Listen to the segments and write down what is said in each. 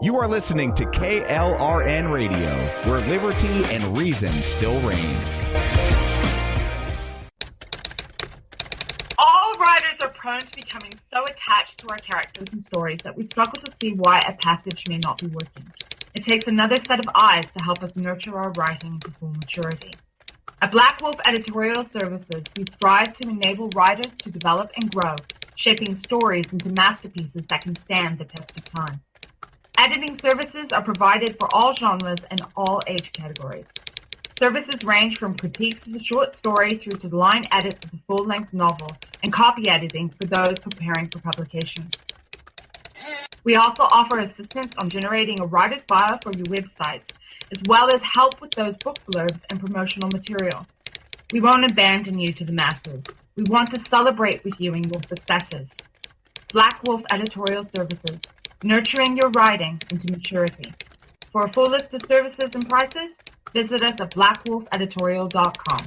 You are listening to KLRN Radio, where liberty and reason still reign. All writers are prone to becoming so attached to our characters and stories that we struggle to see why a passage may not be working. It takes another set of eyes to help us nurture our writing to full maturity. At Black Wolf Editorial Services, we strive to enable writers to develop and grow, shaping stories into masterpieces that can stand the test of time. Editing services are provided for all genres and all age categories. Services range from critiques of the short story through to the line edits of the full-length novel and copy editing for those preparing for publication. We also offer assistance on generating a writer's bio for your websites, as well as help with those book blurbs and promotional material. We won't abandon you to the masses. We want to celebrate with you in your successes. Black Wolf Editorial Services, nurturing your writing into maturity. For a full list of services and prices, visit us at blackwolfeditorial.com.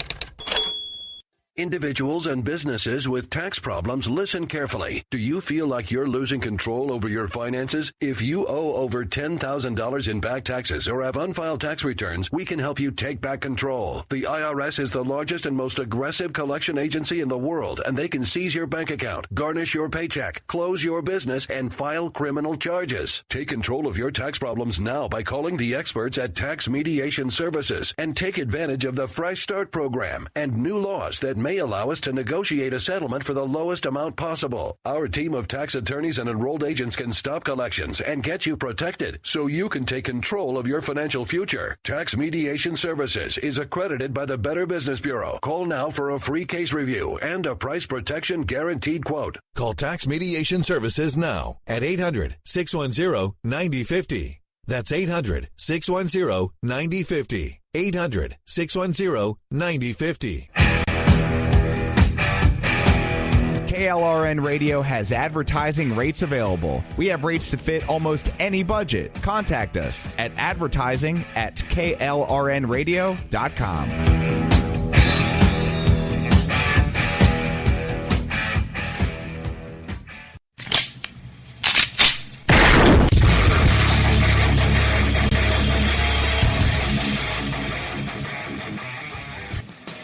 Individuals and businesses with tax problems, listen carefully. Do you feel like you're losing control over your finances? If you owe over $10,000 in back taxes or have unfiled tax returns, we can help you take back control. The IRS is the largest and most aggressive collection agency in the world, and they can seize your bank account, garnish your paycheck, close your business, and file criminal charges. Take control of your tax problems now by calling the experts at Tax Mediation Services and take advantage of the Fresh Start program and new laws that may allow us to negotiate a settlement for the lowest amount possible. Our team of tax attorneys and enrolled agents can stop collections and get you protected so you can take control of your financial future. Tax Mediation Services is accredited by the Better Business Bureau. Call now for a free case review and a price protection guaranteed quote. Call Tax Mediation Services now at 800-610-9050. That's 800-610-9050. 800-610-9050. KLRN Radio has advertising rates available. We have rates to fit almost any budget. Contact us at advertising@klrnradio.com.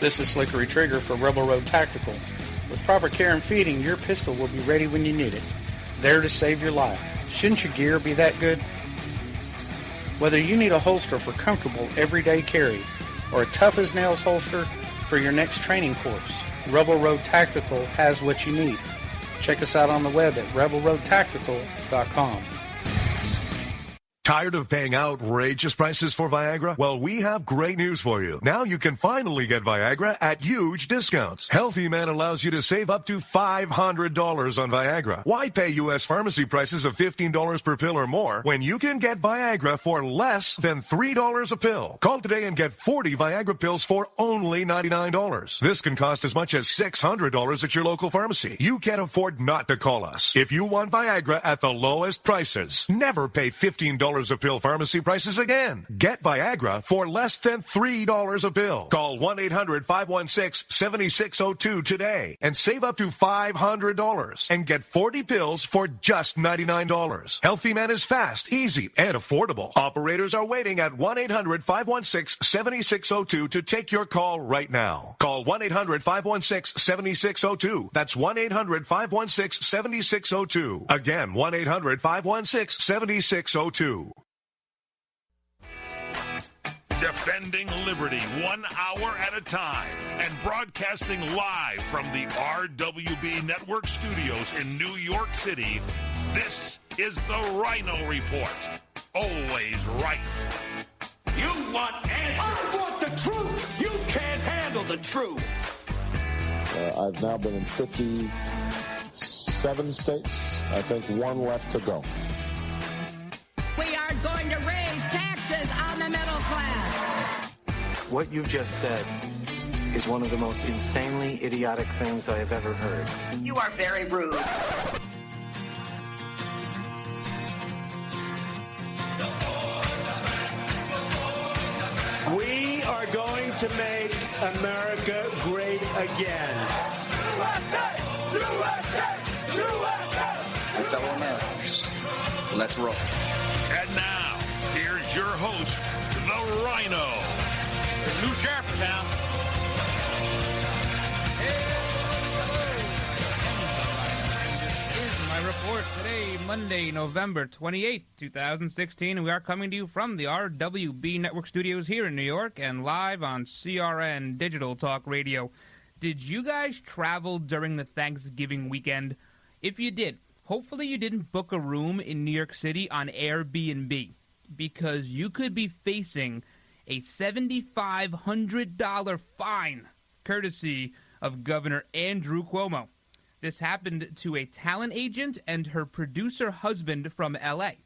This is Slickery Trigger for Rebel Road Tactical. With proper care and feeding, your pistol will be ready when you need it, there to save your life. Shouldn't your gear be that good? Whether you need a holster for comfortable everyday carry or a tough-as-nails holster for your next training course, Rebel Road Tactical has what you need. Check us out on the web at rebelroadtactical.com. Tired of paying outrageous prices for Viagra? Well, we have great news for you. Now you can finally get Viagra at huge discounts. Healthy Man allows you to save up to $500 on Viagra. Why pay U.S. pharmacy prices of $15 per pill or more when you can get Viagra for less than $3 a pill? Call today and get 40 Viagra pills for only $99. This can cost as much as $600 at your local pharmacy. You can't afford not to call us. If you want Viagra at the lowest prices, never pay $15 a pill pharmacy prices again. Get Viagra for less than $3 a pill. Call 1-800-516-7602 today and save up to $500 and get 40 pills for just $99. Healthy Man is fast, easy, and affordable. Operators are waiting at 1-800-516-7602 to take your call right now. Call 1-800-516-7602. That's 1-800-516-7602. Again, 1-800-516-7602. Defending liberty 1 hour at a time and broadcasting live from the RWB Network studios in New York City, this is the Ryno Report. Always right. You want answers. I want the truth. You can't handle the truth. I've now been in 57 states. I think one left to go. We are going to raise taxes on the middle class. What you've just said is one of the most insanely idiotic things I have ever heard. You are very rude. We are going to make America great again. USA! USA! USA! My fellow Americans, let's roll. And now, here's your host, the Ryno. New sheriff in town. My report today, Monday, November 28th, 2016, and we are coming to you from the RWB Network Studios here in New York and live on CRN Digital Talk Radio. Did you guys travel during the Thanksgiving weekend? If you did, hopefully you didn't book a room in New York City on Airbnb, because you could be facing a $7,500 fine, courtesy of Governor Andrew Cuomo. This happened to a talent agent and her producer husband from L.A.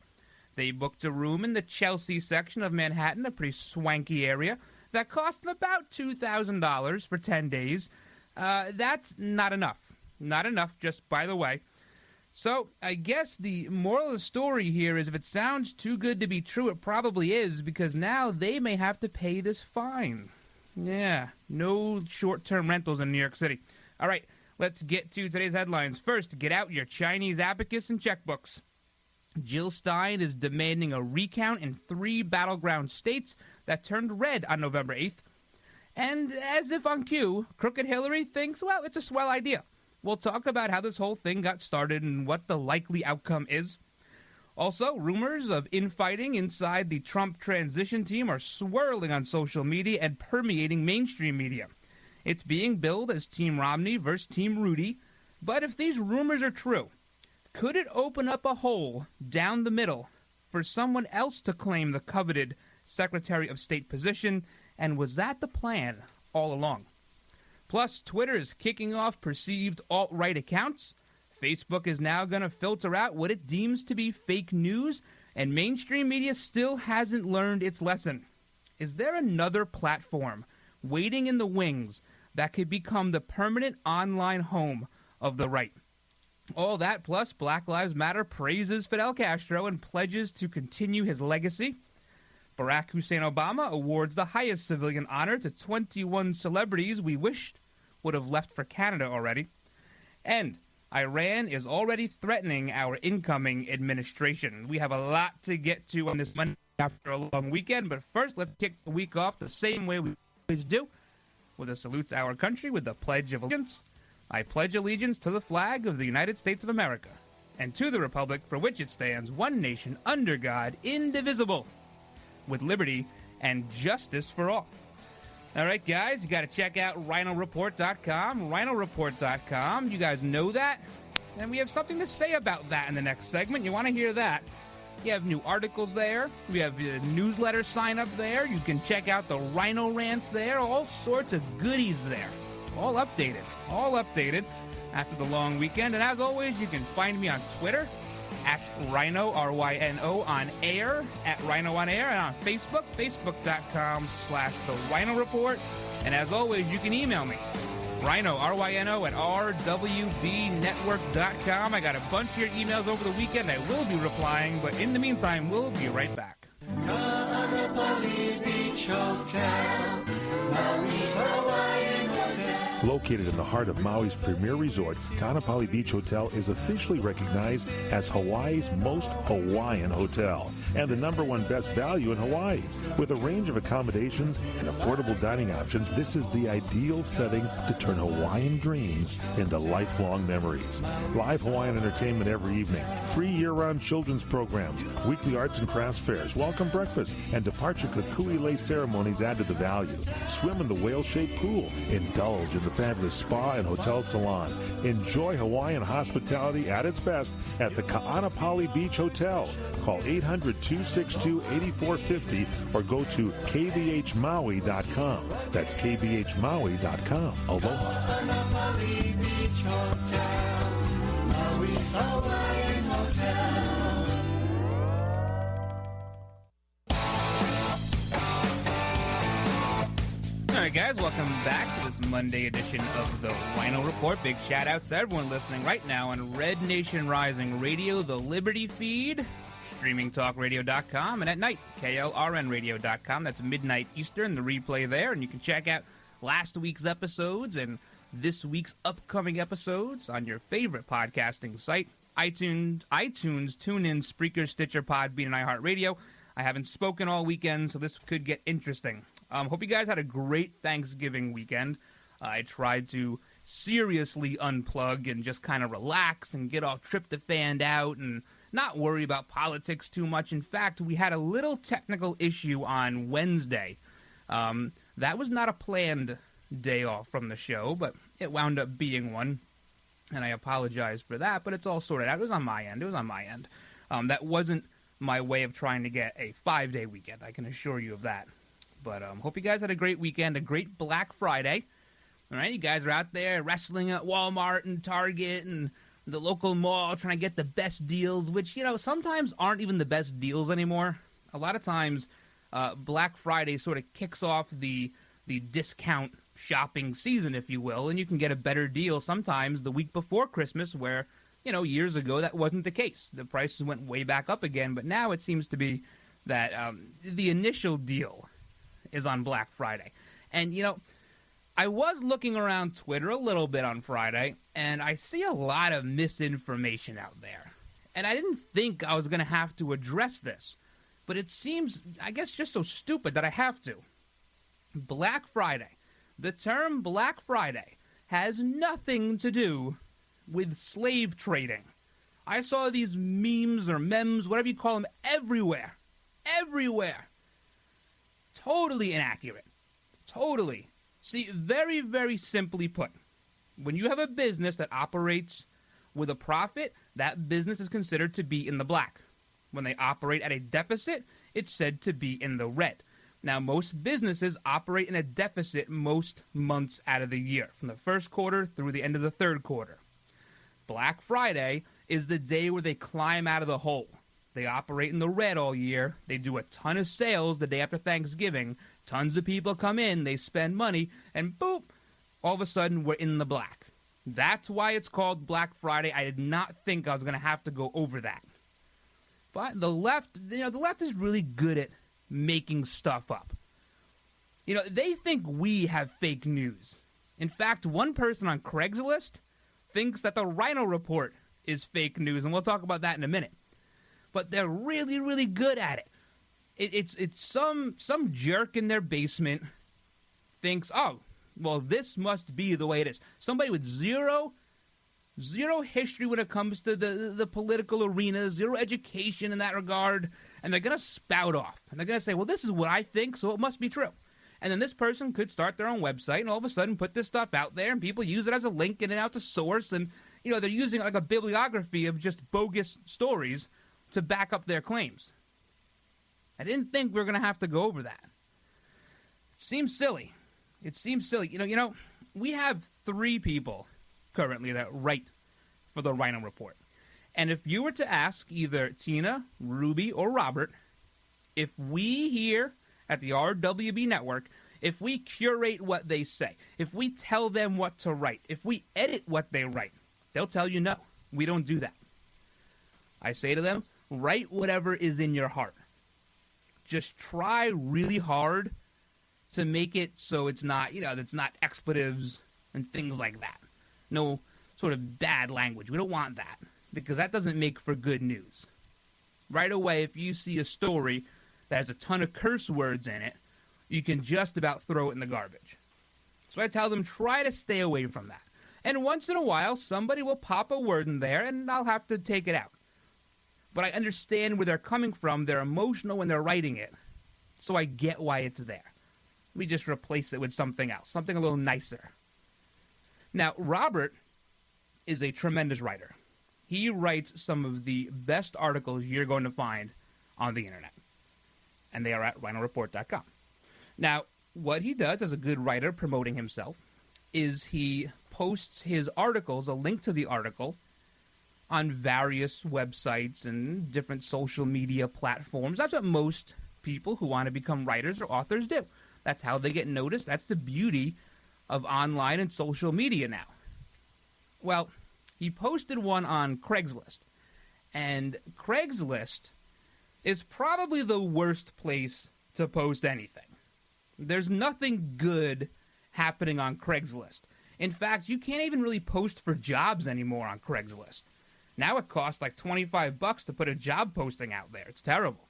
They booked a room in the Chelsea section of Manhattan, a pretty swanky area, that cost them about $2,000 for 10 days. That's not enough. Not enough, just by the way. So I guess the moral of the story here is if it sounds too good to be true, it probably is, because now they may have to pay this fine. Yeah, no short-term rentals in New York City. All right. Let's get to today's headlines. First, get out your Chinese abacus and checkbooks. Jill Stein is demanding a recount in 3 battleground states that turned red on November 8th. And as if on cue, Crooked Hillary thinks, well, it's a swell idea. We'll talk about how this whole thing got started and what the likely outcome is. Also, rumors of infighting inside the Trump transition team are swirling on social media and permeating mainstream media. It's being billed as Team Romney versus Team Rudy, but if these rumors are true, could it open up a hole down the middle for someone else to claim the coveted Secretary of State position, and was that the plan all along? Plus, Twitter is kicking off perceived alt-right accounts, Facebook is now going to filter out what it deems to be fake news, and mainstream media still hasn't learned its lesson. Is there another platform waiting in the wings that could become the permanent online home of the right? All that plus Black Lives Matter praises Fidel Castro and pledges to continue his legacy. Barack Hussein Obama awards the highest civilian honor to 21 celebrities we wished would have left for Canada already. And Iran is already threatening our incoming administration. We have a lot to get to on this Monday after a long weekend, but first let's kick the week off the same way we always do, with a salute to our country with the Pledge of Allegiance. I pledge allegiance to the flag of the United States of America, and to the republic for which it stands, one nation, under God, indivisible, with liberty and justice for all. All right, guys, you got to check out RynoReport.com, RynoReport.com. You guys know that? And we have something to say about that in the next segment. You want to hear that? You have new articles there. We have newsletter sign up there. You can check out the Ryno rants there. All sorts of goodies there. All updated after the long weekend. And as always, you can find me on Twitter at Ryno, R-Y-N-O, on air, at Ryno on air, and on Facebook, facebook.com/The Ryno Report. And as always, you can email me, Ryno, R-Y-N-O, at rwbnetwork.com. I got a bunch of your emails over the weekend. I will be replying, but in the meantime, we'll be right back. Located in the heart of Maui's premier resort, Kaanapali Beach Hotel is officially recognized as Hawaii's most Hawaiian hotel and the #1 best value in Hawaii. With a range of accommodations and affordable dining options, this is the ideal setting to turn Hawaiian dreams into lifelong memories. Live Hawaiian entertainment every evening, free year-round children's programs, weekly arts and crafts fairs, welcome breakfast, and departure kukui lei ceremonies add to the value. Swim in the whale-shaped pool, indulge in the fabulous spa and hotel salon. Enjoy Hawaiian hospitality at its best at the Kaanapali Beach Hotel. Call 800-262-8450 or go to kbhmaui.com. That's kbhmaui.com. Aloha. Kaanapali Beach Hotel, Maui's Hawaiian Hotel. All right, guys, welcome back to this Monday edition of the Ryno Report. Big shout-outs to everyone listening right now on Red Nation Rising Radio, the Liberty feed, streamingtalkradio.com, and at night, klrnradio.com. That's midnight Eastern, the replay there, and you can check out last week's episodes and this week's upcoming episodes on your favorite podcasting site, iTunes, TuneIn, Spreaker, Stitcher, Podbean, and iHeartRadio. I haven't spoken all weekend, so this could get interesting. Hope you guys had a great Thanksgiving weekend. I tried to seriously unplug and just kind of relax and get all tryptophaned out and not worry about politics too much. In fact, we had a little technical issue on Wednesday. That was not a planned day off from the show, but it wound up being one, and I apologize for that, but it's all sorted out. It was on my end. That wasn't my way of trying to get a 5-day weekend. I can assure you of that. But hope you guys had a great weekend, a great Black Friday. All right, you guys are out there wrestling at Walmart and Target and the local mall trying to get the best deals, which, sometimes aren't even the best deals anymore. A lot of times, Black Friday sort of kicks off the discount shopping season, if you will, and you can get a better deal sometimes the week before Christmas where, years ago that wasn't the case. The prices went way back up again, but now it seems to be that the initial deal is on Black Friday. And, I was looking around Twitter a little bit on Friday, and I see a lot of misinformation out there. And I didn't think I was going to have to address this, but it seems, I guess, just so stupid that I have to. Black Friday. The term Black Friday has nothing to do with slave trading. I saw these memes or memes, whatever you call them, everywhere. Everywhere. Totally inaccurate. Totally. See, very, very simply put, when you have a business that operates with a profit, that business is considered to be in the black. When they operate at a deficit, it's said to be in the red. Now, most businesses operate in a deficit most months out of the year, from the first quarter through the end of the third quarter. Black Friday is the day where they climb out of the hole. They operate in the red all year. They do a ton of sales the day after Thanksgiving. Tons of people come in, they spend money, and boop, all of a sudden we're in the black. That's why it's called Black Friday. I did not think I was going to have to go over that. But the left is really good at making stuff up. They think we have fake news. In fact, one person on Craigslist thinks that the Ryno Report is fake news, and we'll talk about that in a minute. But they're really, really good at it. It's some jerk in their basement thinks, oh, well, this must be the way it is. Somebody with zero history when it comes to the political arena, zero education in that regard, and they're going to spout off. And they're going to say, well, this is what I think, so it must be true. And then this person could start their own website and all of a sudden put this stuff out there, and people use it as a link and out to source, and they're using like a bibliography of just bogus stories to back up their claims. I didn't think we were going to have to go over that. It seems silly. We have 3 people currently that write for the Ryno Report. And if you were to ask either Tina, Ruby, or Robert, if we here at the RWB Network, if we curate what they say, if we tell them what to write, if we edit what they write, they'll tell you no, we don't do that. I say to them, write whatever is in your heart. Just try really hard to make it so it's not, it's not expletives and things like that. No sort of bad language. We don't want that because that doesn't make for good news. Right away, if you see a story that has a ton of curse words in it, you can just about throw it in the garbage. So I tell them, try to stay away from that. And once in a while, somebody will pop a word in there, and I'll have to take it out. But I understand where they're coming from. They're emotional when they're writing it. So I get why it's there. We just replace it with something else, something a little nicer. Now, Robert is a tremendous writer. He writes some of the best articles you're going to find on the internet. And they are at RynoReport.com. Now, what he does as a good writer promoting himself is he posts his articles, a link to the article, on various websites and different social media platforms. That's what most people who want to become writers or authors do. That's how they get noticed. That's the beauty of online and social media now. Well, he posted one on Craigslist. And Craigslist is probably the worst place to post anything. There's nothing good happening on Craigslist. In fact, you can't even really post for jobs anymore on Craigslist. Now it costs like $25 to put a job posting out there. It's terrible.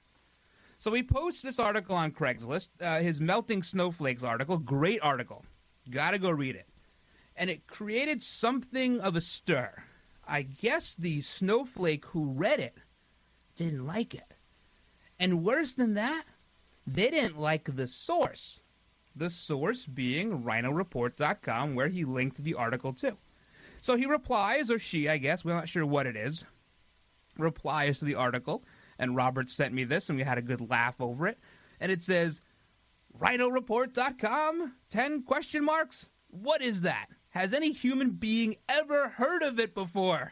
So he posts this article on Craigslist, his Melting Snowflakes article. Great article. Got to go read it. And it created something of a stir. I guess the snowflake who read it didn't like it. And worse than that, they didn't like the source. The source being RynoReport.com, where he linked the article to. So he replies, or she, I guess, we're not sure what it is, replies to the article. And Robert sent me this, and we had a good laugh over it. And it says, RynoReport.com, 10 question marks? What is that? Has any human being ever heard of it before?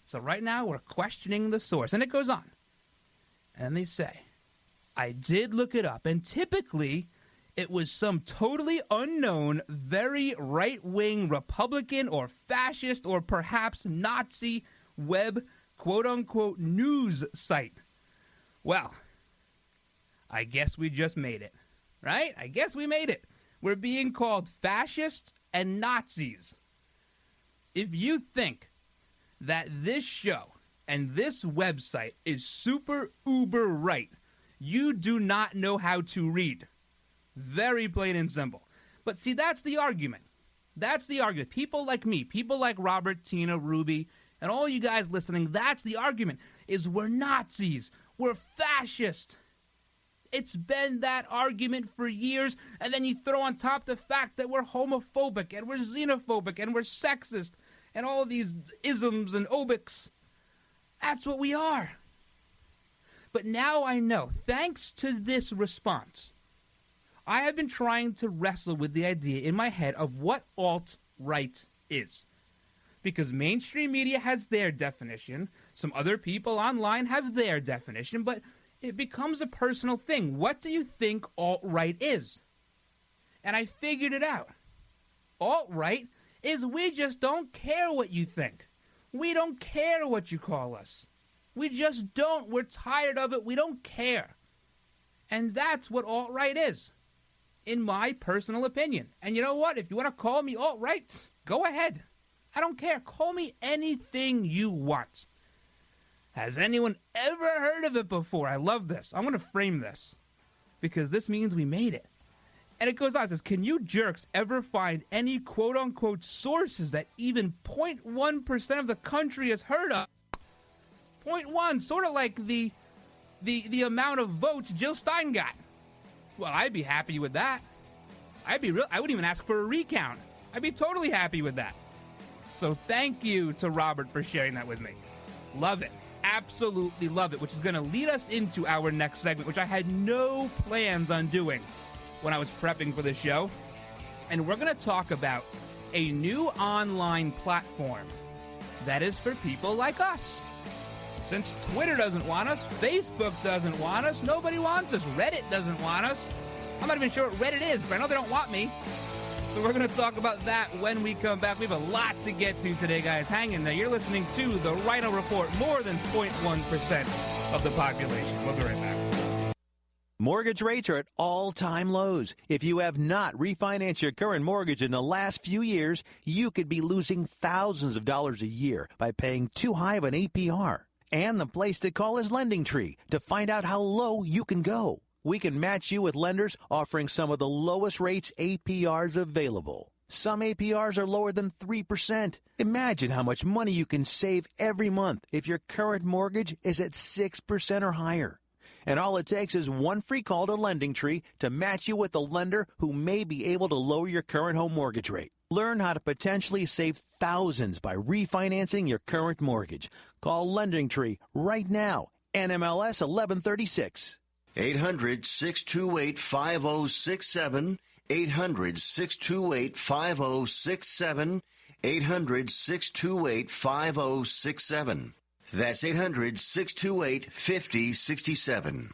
So right now we're questioning the source. And it goes on. And they say, I did look it up, and typically it was some totally unknown, very right-wing Republican or fascist or perhaps Nazi web quote-unquote news site. Well, I guess we just made it, right? I guess we made it. We're being called fascists and Nazis. If you think that this show and this website is super uber right, you do not know how to read. Very plain and simple. But see, that's the argument. That's the argument. People like me, people like Robert, Tina, Ruby, and all you guys listening, that's the argument, is we're Nazis. We're fascist. It's been that argument for years, and then you throw on top the fact that we're homophobic, and we're xenophobic, and we're sexist, and all these isms and obics. That's what we are. But now I know, thanks to this response, I have been trying to wrestle with the idea in my head of what alt-right is. Because mainstream media has their definition, some other people online have their definition, but it becomes a personal thing. What do you think alt-right is? And I figured it out. Alt-right is we just don't care what you think. We don't care what you call us. We just don't. We're tired of it. We don't care. And that's what alt-right is, in my personal opinion. And you know what? If you want to call me alt-right, go ahead. I don't care. Call me anything you want. Has anyone ever heard of it before? I love this. I'm going to frame this because this means we made it. And it goes on. It says, can you jerks ever find any quote-unquote sources that even 0.1% of the country has heard of? 0.1, sort of like the amount of votes Jill Stein got. Well, I'd be happy with that. I wouldn't even ask for a recount. I'd be totally happy with that. So thank you to Robert for sharing that with me. Love it. Absolutely love it, which is going to lead us into our next segment, which I had no plans on doing when I was prepping for the show. And we're going to talk about a new online platform that is for people like us. Since Twitter doesn't want us, Facebook doesn't want us, nobody wants us, Reddit doesn't want us. I'm not even sure what Reddit is, but I know they don't want me. So we're going to talk about that when we come back. We have a lot to get to today, guys. Hang in there. You're listening to the Ryno Report, more than 0.1% of the population. We'll be right back. Mortgage rates are at all-time lows. If you have not refinanced your current mortgage in the last few years, you could be losing thousands of dollars a year by paying too high of an APR. And the place to call is LendingTree to find out how low you can go. We can match you with lenders offering some of the lowest rates APRs available. Some APRs are lower than 3%. Imagine how much money you can save every month if your current mortgage is at 6% or higher. And all it takes is one free call to LendingTree to match you with a lender who may be able to lower your current home mortgage rate. Learn how to potentially save thousands by refinancing your current mortgage. Call LendingTree right now. NMLS 1136. 800-628-5067. 800-628-5067. 800-628-5067. That's 800-628-5067.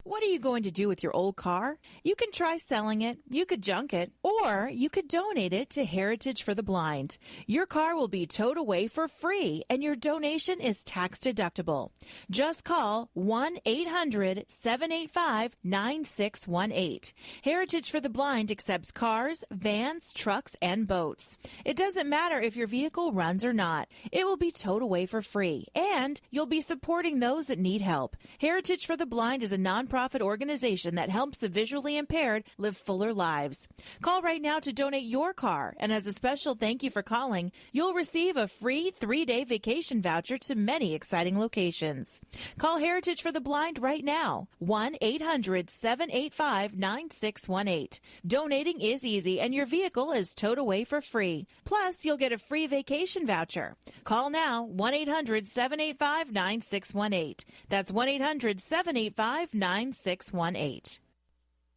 What are you going to do with your old car? You can try selling it, you could junk it, or you could donate it to Heritage for the Blind. Your car will be towed away for free, and your donation is tax deductible. Just call 1-800-785-9618. Heritage for the Blind accepts cars, vans, trucks, and boats. It doesn't matter if your vehicle runs or not. It will be towed away for free, and you'll be supporting those that need help. Heritage for the Blind is a nonprofit organization that helps the visually impaired live fuller lives. Call right now to donate your car, and as a special thank you for calling, you'll receive a free 3-day vacation voucher to many exciting locations. Call Heritage for the Blind right now, 1-800-785-9618. Donating is easy, and your vehicle is towed away for free. Plus, you'll get a free vacation voucher. Call now, 1-800-785-9618. That's 1-800-785-9618.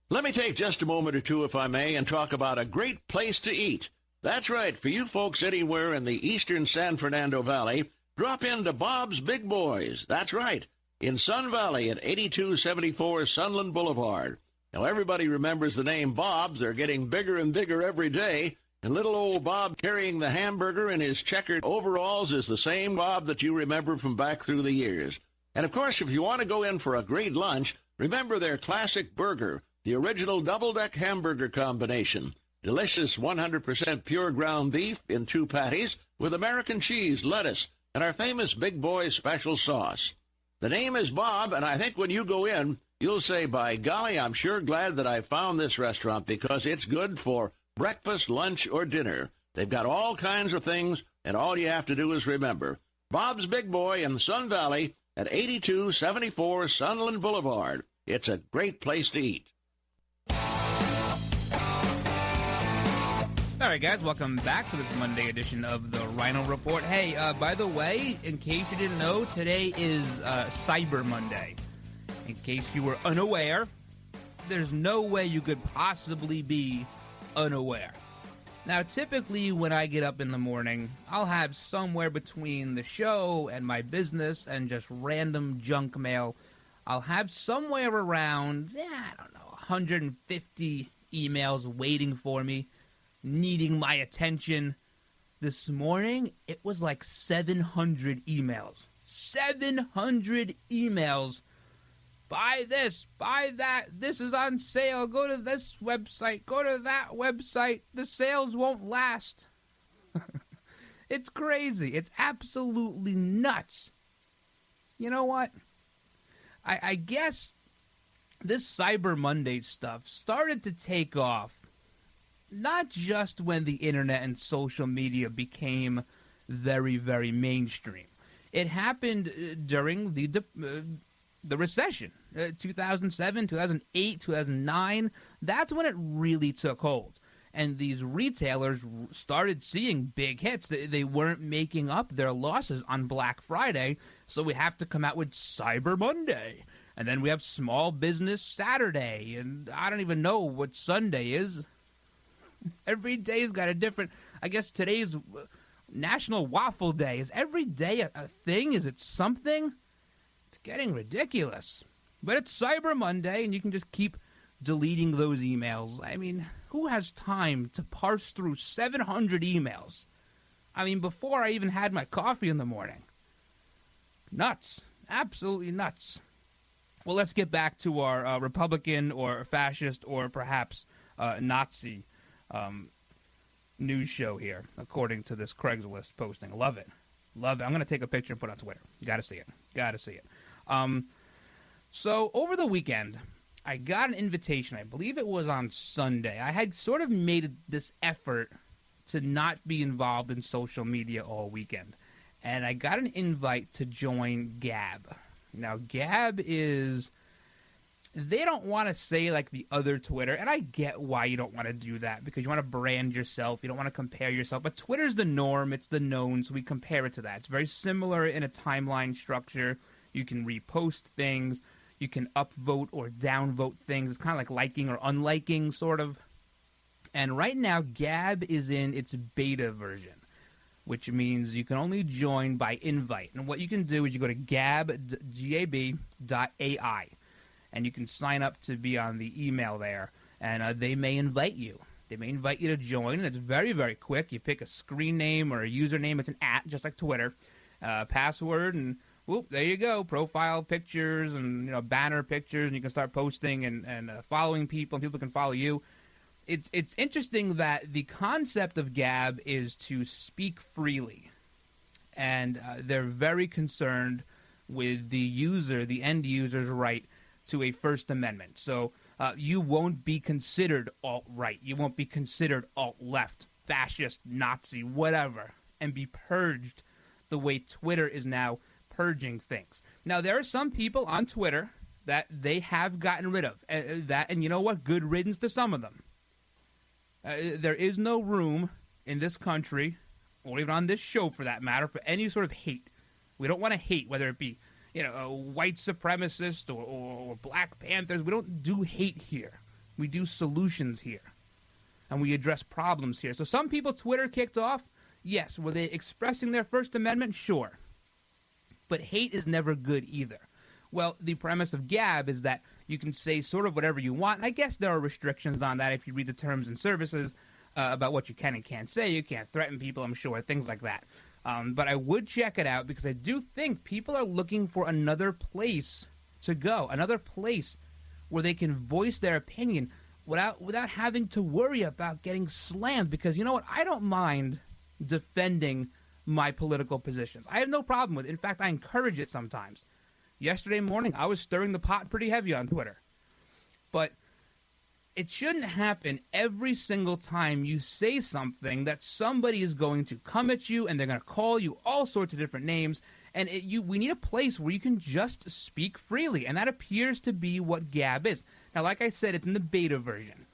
Let me take just a moment or two, if I may, and talk about a great place to eat. That's right, for you folks anywhere in the eastern San Fernando Valley, drop into Bob's Big Boys. That's right, in Sun Valley at 8274 Sunland Boulevard. Now, everybody remembers the name Bob's. They're getting bigger and bigger every day. And little old Bob carrying the hamburger in his checkered overalls is the same Bob that you remember from back through the years. And, of course, if you want to go in for a great lunch, remember their classic burger, the original double-deck hamburger combination. Delicious 100% pure ground beef in 2 patties with American cheese, lettuce, and our famous Big Boy special sauce. The name is Bob, and I think when you go in, you'll say, by golly, I'm sure glad that I found this restaurant because it's good for breakfast, lunch, or dinner. They've got all kinds of things, and all you have to do is remember. Bob's Big Boy in Sun Valley at 8274 Sunland Boulevard. It's a great place to eat. All right, guys, welcome back to this Monday edition of the Ryno Report. Hey, by the way, in case you didn't know, today is Cyber Monday. In case you were unaware, there's no way you could possibly be unaware. Now, typically when I get up in the morning, I'll have somewhere between the show and my business and just random junk mail. I'll have somewhere around, 150 emails waiting for me, needing my attention. This morning, it was like 700 emails. 700 emails. Buy this, buy that, this is on sale, go to this website, go to that website, the sales won't last. It's crazy. It's absolutely nuts. You know what? I guess this Cyber Monday stuff started to take off not just when the internet and social media became very, very mainstream. It happened during the recession, 2007, 2008, 2009. That's when it really took hold. And these retailers started seeing big hits. They weren't making up their losses on Black Friday, so we have to come out with Cyber Monday. And then we have Small Business Saturday, and I don't even know what Sunday is. Every day's got a different... I guess today's National Waffle Day. Is every day a thing? Is it something? It's getting ridiculous. But it's Cyber Monday, and you can just keep deleting those emails. I mean, who has time to parse through 700 emails? I mean, before I even had my coffee in the morning. Nuts. Absolutely nuts. Well, let's get back to our Republican or fascist or perhaps Nazi news show here, according to this Craigslist posting. Love it. Love it. I'm going to take a picture and put it on Twitter. You got to see it. Got to see it. So over the weekend, I got an invitation. I believe it was on Sunday. I had sort of made this effort to not be involved in social media all weekend. And I got an invite to join Gab. Now, Gab is... They don't want to say like the other Twitter, and I get why you don't want to do that, because you want to brand yourself. You don't want to compare yourself. But Twitter's the norm. It's the known, so we compare it to that. It's very similar in a timeline structure. You can repost things. You can upvote or downvote things. It's kind of like liking or unliking, sort of. And right now, Gab is in its beta version, which means you can only join by invite. And what you can do is you go to gab.ai. and you can sign up to be on the email there, and they may invite you. They may invite you to join, and it's very, very quick. You pick a screen name or a username. It's an @ just like Twitter. Password, and whoop, there you go. Profile pictures and banner pictures, and you can start posting and following people, and people can follow you. It's interesting that the concept of Gab is to speak freely, and they're very concerned with the end user's right to a First Amendment. So you won't be considered alt-right. You won't be considered alt-left, fascist, Nazi, whatever, and be purged the way Twitter is now purging things. Now, there are some people on Twitter that they have gotten rid of that, and you know what? Good riddance to some of them. There is no room in this country, or even on this show for that matter, for any sort of hate. We don't want to hate, whether it be a white supremacist or Black Panthers. We don't do hate here. We do solutions here, and we address problems here. So some people Twitter kicked off. Yes, were they expressing their First Amendment? Sure. But hate is never good either. Well, the premise of Gab is that you can say sort of whatever you want. And I guess there are restrictions on that if you read the terms and services about what you can and can't say. You can't threaten people, I'm sure, things like that. But I would check it out because I do think people are looking for another place to go, another place where they can voice their opinion without having to worry about getting slammed. Because you know what? I don't mind defending my political positions. I have no problem with it. In fact, I encourage it sometimes. Yesterday morning, I was stirring the pot pretty heavy on Twitter. But it shouldn't happen every single time you say something that somebody is going to come at you and they're going to call you all sorts of different names. And we need a place where you can just speak freely. And that appears to be what Gab is. Now, like I said, it's in the beta version.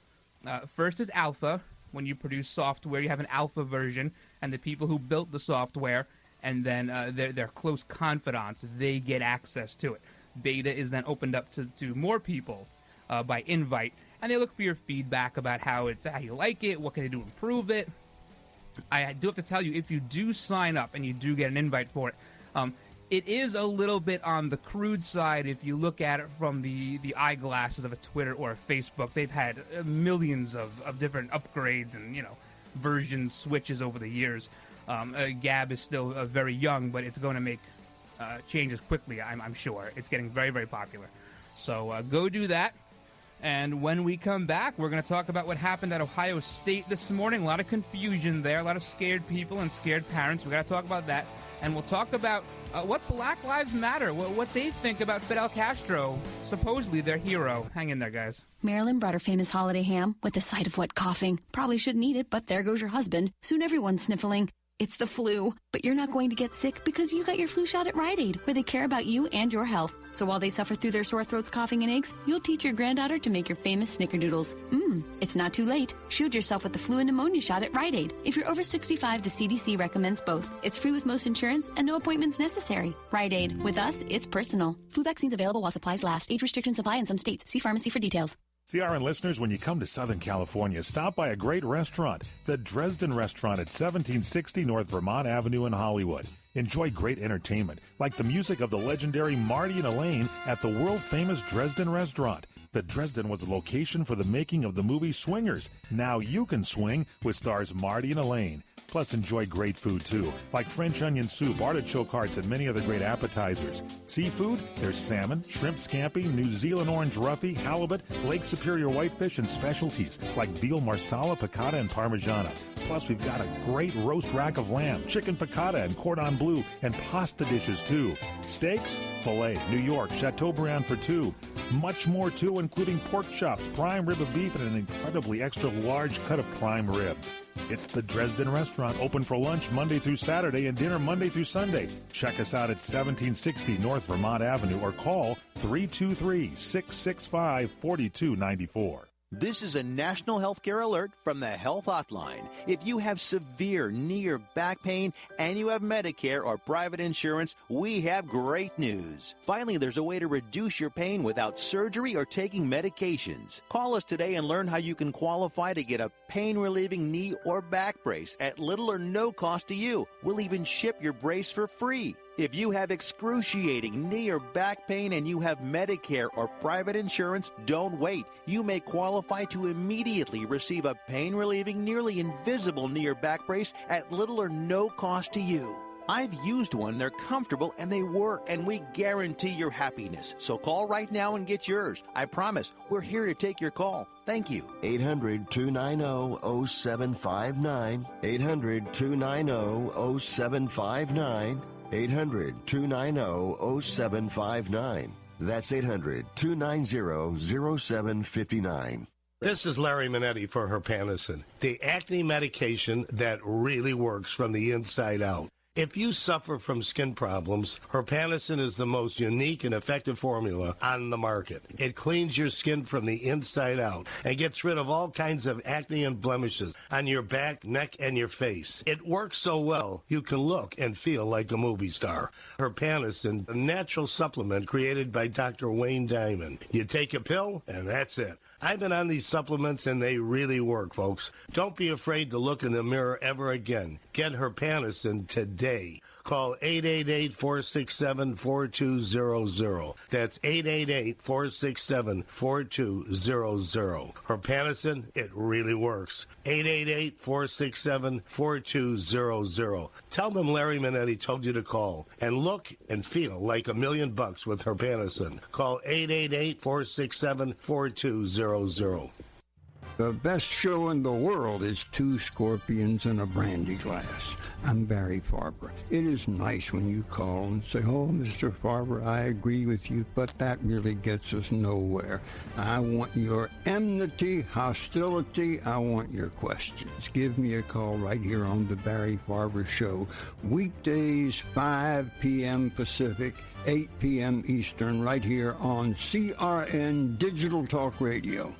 First is alpha. When you produce software, you have an alpha version, and the people who built the software and then their close confidants, they get access to it. Beta is then opened up to more people by invite, and they look for your feedback about how you like it, what can they do to improve it. I do have to tell you, if you do sign up and you do get an invite for it, it is a little bit on the crude side if you look at it from the eyeglasses of a Twitter or a Facebook. They've had millions of different upgrades and, version switches over the years. Gab is still very young, but it's going to make changes quickly, I'm sure. It's getting very, very popular. So go do that. And when we come back, we're going to talk about what happened at Ohio State this morning. A lot of confusion there, a lot of scared people and scared parents. We got to talk about that. And we'll talk about what Black Lives Matter, what they think about Fidel Castro, supposedly their hero. Hang in there, guys. Marilyn brought her famous holiday ham with a side of wet coughing. Probably shouldn't eat it, but there goes your husband. Soon everyone's sniffling. It's the flu, but you're not going to get sick because you got your flu shot at Rite Aid, where they care about you and your health. So while they suffer through their sore throats, coughing, and aches, you'll teach your granddaughter to make your famous snickerdoodles. It's not too late. Shield yourself with the flu and pneumonia shot at Rite Aid. If you're over 65, the CDC recommends both. It's free with most insurance and no appointments necessary. Rite Aid. With us, it's personal. Flu vaccines available while supplies last. Age restrictions apply in some states. See pharmacy for details. CRN listeners, when you come to Southern California, stop by a great restaurant, the Dresden Restaurant at 1760 North Vermont Avenue in Hollywood. Enjoy great entertainment, like the music of the legendary Marty and Elaine at the world-famous Dresden Restaurant. The Dresden was the location for the making of the movie Swingers. Now you can swing with stars Marty and Elaine. Plus, enjoy great food, too, like French onion soup, artichoke hearts, and many other great appetizers. Seafood, there's salmon, shrimp scampi, New Zealand orange roughy, halibut, Lake Superior whitefish, and specialties like veal marsala, piccata, and parmigiana. Plus, we've got a great roast rack of lamb, chicken piccata, and cordon bleu, and pasta dishes, too. Steaks, filet, New York, Chateaubriand for two. Much more, too, including pork chops, prime rib of beef, and an incredibly extra large cut of prime rib. It's the Dresden Restaurant, open for lunch Monday through Saturday and dinner Monday through Sunday. Check us out at 1760 North Vermont Avenue or call 323-665-4294. This is a national healthcare alert from the Health Hotline. If you have severe knee or back pain and you have Medicare or private insurance, we have great news. Finally, there's a way to reduce your pain without surgery or taking medications. Call us today and learn how you can qualify to get a pain-relieving knee or back brace at little or no cost to you. We'll even ship your brace for free. If you have excruciating knee or back pain and you have Medicare or private insurance, don't wait. You may qualify to immediately receive a pain-relieving, nearly invisible knee or back brace at little or no cost to you. I've used one, they're comfortable, and they work, and we guarantee your happiness. So call right now and get yours. I promise, we're here to take your call. Thank you. 800-290-0759. 800-290-0759. 800-290-0759. That's 800-290-0759. This is Larry Minetti for Herpanacin, the acne medication that really works from the inside out. If you suffer from skin problems, Herpanacin is the most unique and effective formula on the market. It cleans your skin from the inside out and gets rid of all kinds of acne and blemishes on your back, neck, and your face. It works so well, you can look and feel like a movie star. Herpanacin, a natural supplement created by Dr. Wayne Diamond. You take a pill, and that's it. I've been on these supplements, and they really work, folks. Don't be afraid to look in the mirror ever again. Get Herpanacin today. Call 888-467-4200. That's 888-467-4200. Herpanacin, it really works. 888-467-4200. Tell them Larry Minetti told you to call. And look and feel like $1 million with Herpanacin. Call 888-467-4200. The best show in the world is Two Scorpions in a Brandy Glass. I'm Barry Farber. It is nice when you call and say, "Oh, Mr. Farber, I agree with you," but that really gets us nowhere. I want your enmity, hostility. I want your questions. Give me a call right here on the Barry Farber Show. Weekdays, 5 p.m. Pacific, 8 p.m. Eastern, right here on CRN Digital Talk Radio.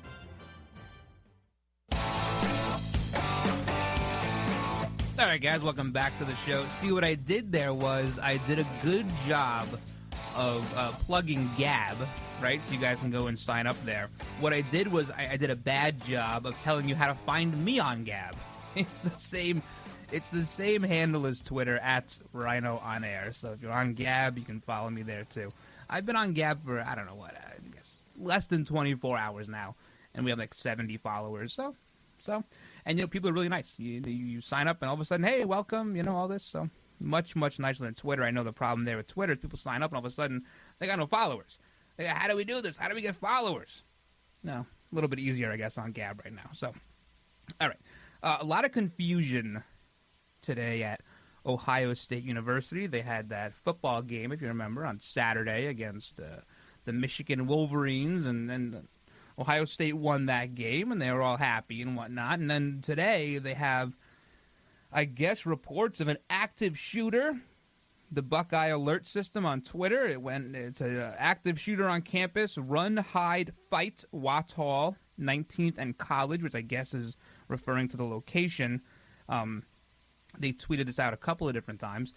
All right, guys, welcome back to the show. See, what I did there was I did a good job of plugging Gab, right? So you guys can go and sign up there. What I did was I did a bad job of telling you how to find me on Gab. It's the same handle as Twitter, at Ryno On Air. So if you're on Gab, you can follow me there too. I've been on Gab for, I don't know what, I guess less than 24 hours now, and we have like 70 followers. So. And, people are really nice. You sign up, and all of a sudden, hey, welcome, all this. So much, much nicer than Twitter. I know the problem there with Twitter is people sign up, and all of a sudden, they got no followers. They go, how do we do this? How do we get followers? No, a little bit easier, I guess, on Gab right now. So, all right. A lot of confusion today at Ohio State University. They had that football game, if you remember, on Saturday against the Michigan Wolverines, and Ohio State won that game, and they were all happy and whatnot. And then today they have, I guess, reports of an active shooter. The Buckeye Alert System on Twitter, it's an active shooter on campus. Run, hide, fight, Watts Hall, 19th and College, which I guess is referring to the location. They tweeted this out a couple of different times,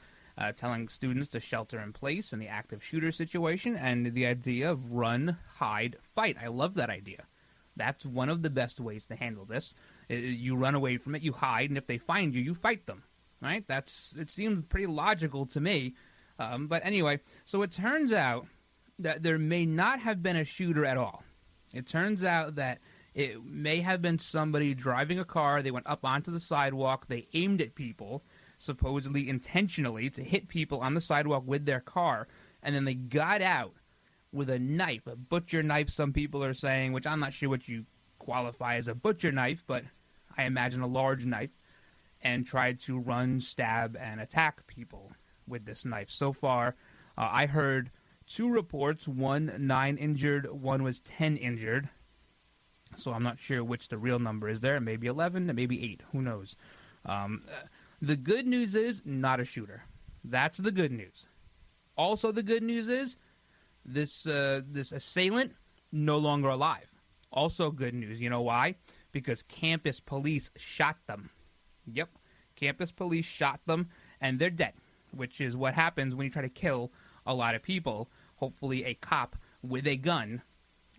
telling students to shelter in place in the active shooter situation, and the idea of run, hide, fight. I love that idea. That's one of the best ways to handle this. You run away from it, you hide, and if they find you, you fight them. Right? It seems pretty logical to me. But anyway, so it turns out that there may not have been a shooter at all. It turns out that it may have been somebody driving a car. They went up onto the sidewalk. They aimed at people, supposedly intentionally, to hit people on the sidewalk with their car, and then they got out with a knife, a butcher knife, some people are saying, which I'm not sure what you qualify as a butcher knife, but I imagine a large knife, and tried to run, stab, and attack people with this knife. So far, I heard 2 reports, one 9 injured, one was 10 injured, so I'm not sure which the real number is there, maybe 11, maybe 8, who knows. The good news is not a shooter. That's the good news. Also, the good news is this assailant no longer alive. Also good news. You know why? Because campus police shot them. Yep, campus police shot them, and they're dead, which is what happens when you try to kill a lot of people. Hopefully a cop with a gun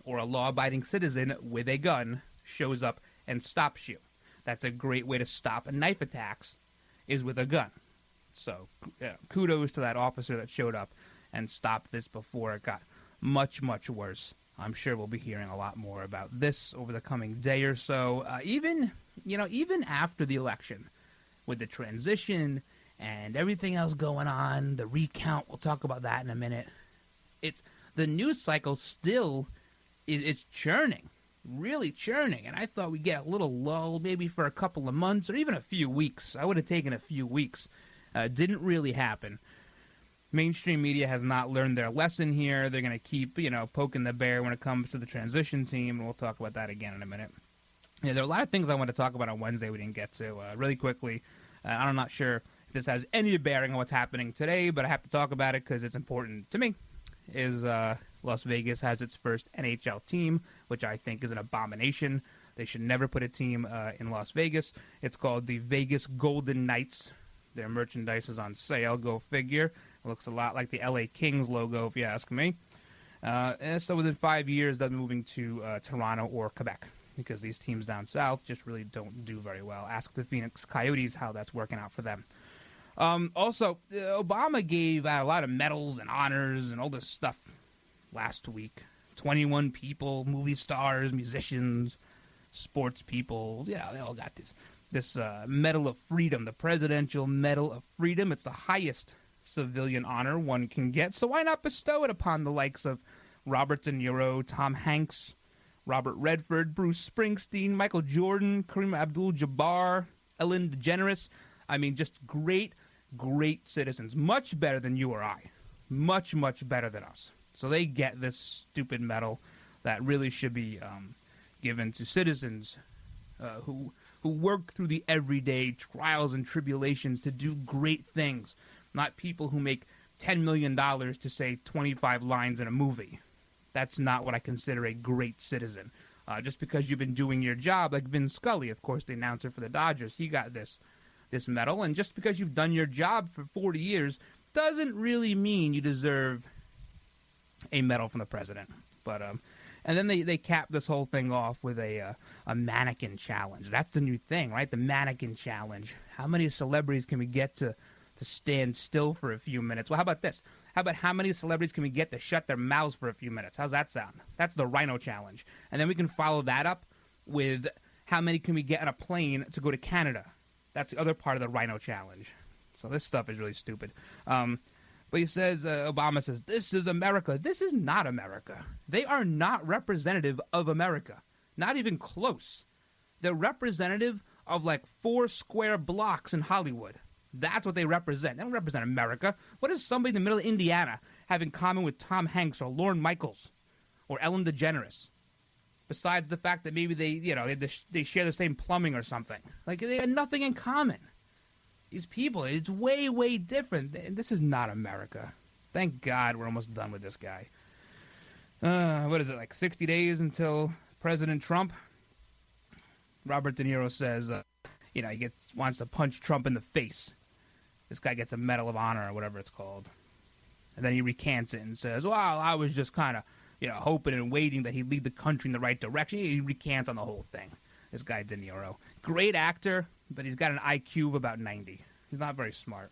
or a law-abiding citizen with a gun shows up and stops you. That's a great way to stop knife attacks, is with a gun. So kudos to that officer that showed up and stopped this before it got much, much worse. I'm sure we'll be hearing a lot more about this over the coming day or so. Even after the election, with the transition and everything else going on, the recount, we'll talk about that in a minute. The news cycle still is churning, really churning. And I thought we'd get a little lull maybe for a couple of months or even a few weeks. I would have taken a few weeks. Didn't really happen. Mainstream media has not learned their lesson here. They're going to keep, poking the bear when it comes to the transition team, and we'll talk about that again in a minute. Yeah, there are a lot of things I want to talk about on Wednesday we didn't get to. Really quickly, I'm not sure if this has any bearing on what's happening today, but I have to talk about it because it's important to me, is Las Vegas has its first NHL team, which I think is an abomination. They should never put a team in Las Vegas. It's called the Vegas Golden Knights. Their merchandise is on sale, go figure. It looks a lot like the LA Kings logo, if you ask me. And so within 5 years, they'll be moving to Toronto or Quebec, because these teams down south just really don't do very well. Ask the Phoenix Coyotes how that's working out for them. Also, Obama gave out a lot of medals and honors and all this stuff last week. 21 people, movie stars, musicians, sports people. Yeah, they all got this Medal of Freedom, the Presidential Medal of Freedom. It's the highest civilian honor one can get, so why not bestow it upon the likes of Robert De Niro, Tom Hanks, Robert Redford, Bruce Springsteen, Michael Jordan, Kareem Abdul-Jabbar, Ellen DeGeneres. I mean, just great, great citizens. Much better than you or I. Much, much better than us. So they get this stupid medal that really should be given to citizens who work through the everyday trials and tribulations to do great things, not people who make $10 million to say 25 lines in a movie. That's not what I consider a great citizen. Just because you've been doing your job, like Vin Scully, of course, the announcer for the Dodgers, he got this medal. And just because you've done your job for 40 years doesn't really mean you deserve a medal from the president. But and then they cap this whole thing off with a mannequin challenge. That's the new thing, right? The mannequin challenge. How many celebrities can we get to stand still for a few minutes? Well, how about this? How about how many celebrities can we get to shut their mouths for a few minutes? How's that sound? That's the Ryno challenge. And then we can follow that up with how many can we get on a plane to go to Canada? That's the other part of the Ryno challenge. So this stuff is really stupid. But he says, Obama says, this is America. This is not America. They are not representative of America. Not even close. They're representative of like 4 square blocks in Hollywood. That's what they represent. They don't represent America. What does somebody in the middle of Indiana have in common with Tom Hanks or Lorne Michaels or Ellen DeGeneres? Besides the fact that maybe they share the same plumbing or something. Like, they have nothing in common. These people, it's way, way different. This is not America. Thank God we're almost done with this guy. What is it, like 60 days until President Trump? Robert De Niro says, he wants to punch Trump in the face. This guy gets a Medal of Honor or whatever it's called. And then he recants it and says, well, I was just kind of, hoping and waiting that he'd lead the country in the right direction. He recants on the whole thing. This guy De Niro. Great actor, but he's got an IQ of about 90. He's not very smart.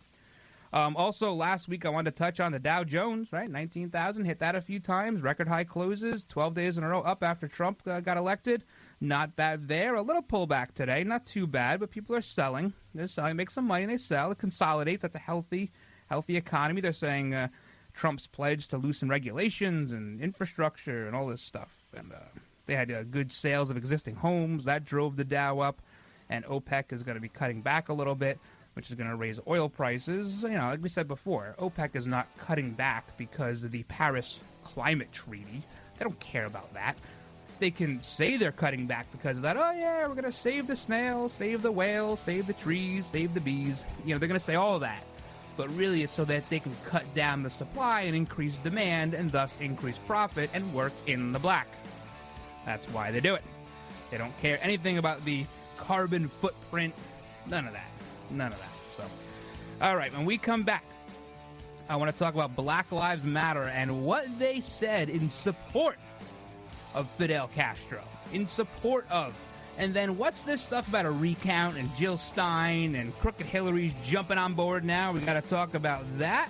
Also, last week I wanted to touch on the Dow Jones, right? 19,000, hit that a few times. Record high closes, 12 days in a row up after Trump got elected. Not bad there. A little pullback today. Not too bad, but people are selling. They're selling, make some money, and they sell. It consolidates. That's a healthy economy. They're saying Trump's pledge to loosen regulations and infrastructure and all this stuff. And they had good sales of existing homes. That drove the Dow up. And OPEC is going to be cutting back a little bit, which is going to raise oil prices. Like we said before, OPEC is not cutting back because of the Paris Climate Treaty. They don't care about that. They can say they're cutting back because of that. Oh, yeah, we're going to save the snails, save the whales, save the trees, save the bees. They're going to say all of that. But really it's so that they can cut down the supply and increase demand and thus increase profit and work in the black. That's why they do it. They don't care anything about the carbon footprint. None of that. So, all right, when we come back, I want to talk about Black Lives Matter and what they said in support of Fidel Castro, in support of And then what's this stuff about a recount and Jill Stein and Crooked Hillary's jumping on board now? We got to talk about that.